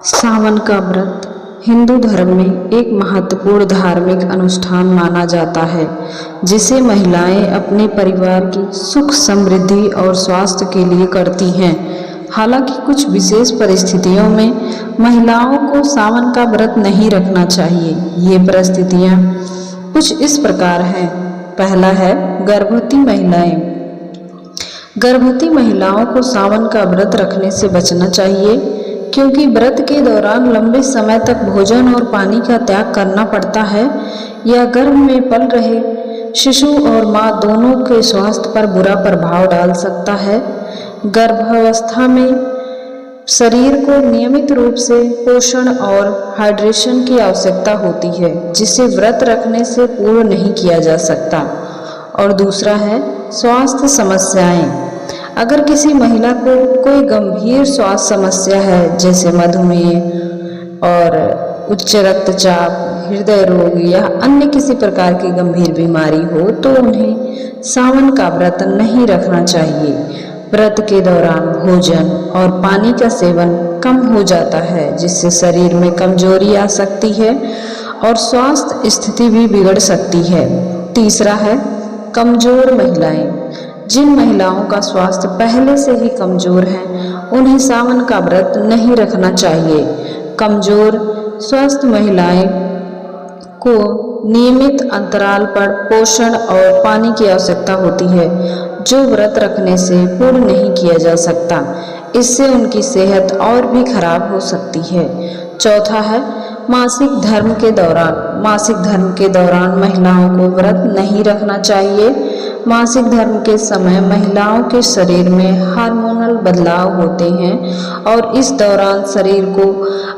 सावन का व्रत हिंदू धर्म में एक महत्वपूर्ण धार्मिक अनुष्ठान माना जाता है, जिसे महिलाएं अपने परिवार की सुख समृद्धि और स्वास्थ्य के लिए करती हैं। हालांकि कुछ विशेष परिस्थितियों में महिलाओं को सावन का व्रत नहीं रखना चाहिए। ये परिस्थितियां कुछ इस प्रकार हैं। पहला है गर्भवती महिलाएं। गर्भवती महिलाओं को सावन का व्रत रखने से बचना चाहिए, क्योंकि व्रत के दौरान लंबे समय तक भोजन और पानी का त्याग करना पड़ता है। यह गर्भ में पल रहे शिशु और माँ दोनों के स्वास्थ्य पर बुरा प्रभाव डाल सकता है। गर्भावस्था में शरीर को नियमित रूप से पोषण और हाइड्रेशन की आवश्यकता होती है, जिसे व्रत रखने से पूर्ण नहीं किया जा सकता। और दूसरा है स्वास्थ्य समस्याएं। अगर किसी महिला को कोई गंभीर स्वास्थ्य समस्या है, जैसे मधुमेह और उच्च रक्तचाप, हृदय रोग या अन्य किसी प्रकार की गंभीर बीमारी हो, तो उन्हें सावन का व्रत नहीं रखना चाहिए। व्रत के दौरान भोजन और पानी का सेवन कम हो जाता है, जिससे शरीर में कमजोरी आ सकती है और स्वास्थ्य स्थिति भी बिगड़ सकती है। तीसरा है कमजोर महिलाएं। जिन महिलाओं का स्वास्थ्य पहले से ही कमजोर है, उन्हें सावन का व्रत नहीं रखना चाहिए। कमजोर स्वस्थ महिलाएं को नियमित अंतराल पर पोषण और पानी की आवश्यकता होती है, जो व्रत रखने से पूर्ण नहीं किया जा सकता। इससे उनकी सेहत और भी खराब हो सकती है। चौथा है मासिक धर्म के दौरान। मासिक धर्म के दौरान महिलाओं को व्रत नहीं रखना चाहिए। मासिक धर्म के समय महिलाओं के शरीर में हार्मोनल बदलाव होते हैं और इस दौरान शरीर को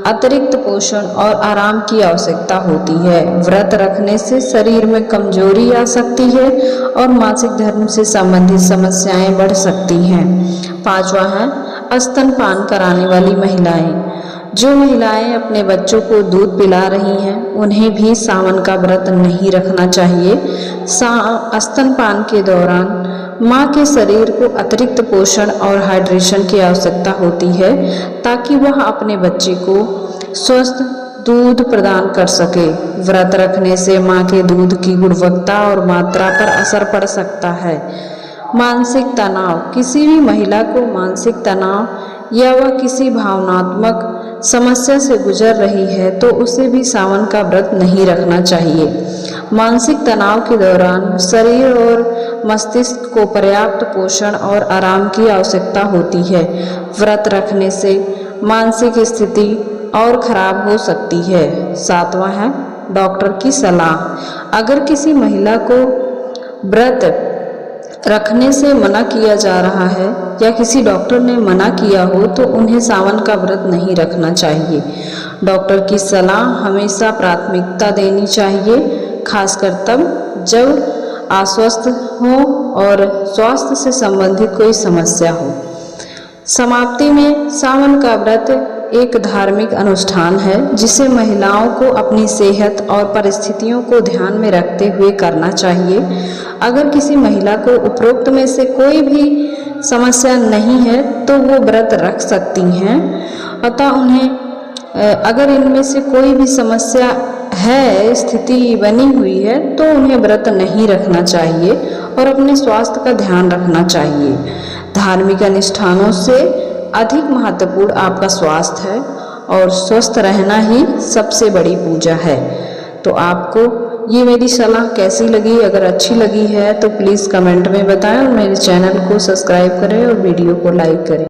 अतिरिक्त पोषण और आराम की आवश्यकता होती है। व्रत रखने से शरीर में कमजोरी आ सकती है और मासिक धर्म से संबंधित समस्याएं बढ़ सकती हैं। पांचवा है स्तनपान कराने वाली महिलाएं। जो महिलाएं अपने बच्चों को दूध पिला रही हैं, उन्हें भी सावन का व्रत नहीं रखना चाहिए। स्तनपान के दौरान मां के शरीर को अतिरिक्त पोषण और हाइड्रेशन की आवश्यकता होती है, ताकि वह अपने बच्चे को स्वस्थ दूध प्रदान कर सके। व्रत रखने से मां के दूध की गुणवत्ता और मात्रा पर असर पड़ सकता है। मानसिक तनाव। किसी भी महिला को मानसिक तनाव या वह किसी भावनात्मक समस्या से गुजर रही है, तो उसे भी सावन का व्रत नहीं रखना चाहिए। मानसिक तनाव के दौरान शरीर और मस्तिष्क को पर्याप्त पोषण और आराम की आवश्यकता होती है। व्रत रखने से मानसिक स्थिति और खराब हो सकती है। सातवां है डॉक्टर की सलाह। अगर किसी महिला को व्रत रखने से मना किया जा रहा है या किसी डॉक्टर ने मना किया हो, तो उन्हें सावन का व्रत नहीं रखना चाहिए। डॉक्टर की सलाह हमेशा प्राथमिकता देनी चाहिए, खासकर तब जब अस्वस्थ हो और स्वास्थ्य से संबंधित कोई समस्या हो। समाप्ति में सावन का व्रत एक धार्मिक अनुष्ठान है, जिसे महिलाओं को अपनी सेहत और परिस्थितियों को ध्यान में रखते हुए करना चाहिए। अगर किसी महिला को उपरोक्त में से कोई भी समस्या नहीं है, तो वो व्रत रख सकती हैं। अतः उन्हें अगर इनमें से कोई भी समस्या है, स्थिति बनी हुई है, तो उन्हें व्रत नहीं रखना चाहिए और अपने स्वास्थ्य का ध्यान रखना चाहिए। धार्मिक अनुष्ठानों से अधिक महत्वपूर्ण आपका स्वास्थ्य है और स्वस्थ रहना ही सबसे बड़ी पूजा है। तो आपको ये मेरी सलाह कैसी लगी? अगर अच्छी लगी है तो प्लीज़ कमेंट में बताएं और मेरे चैनल को सब्सक्राइब करें और वीडियो को लाइक करें।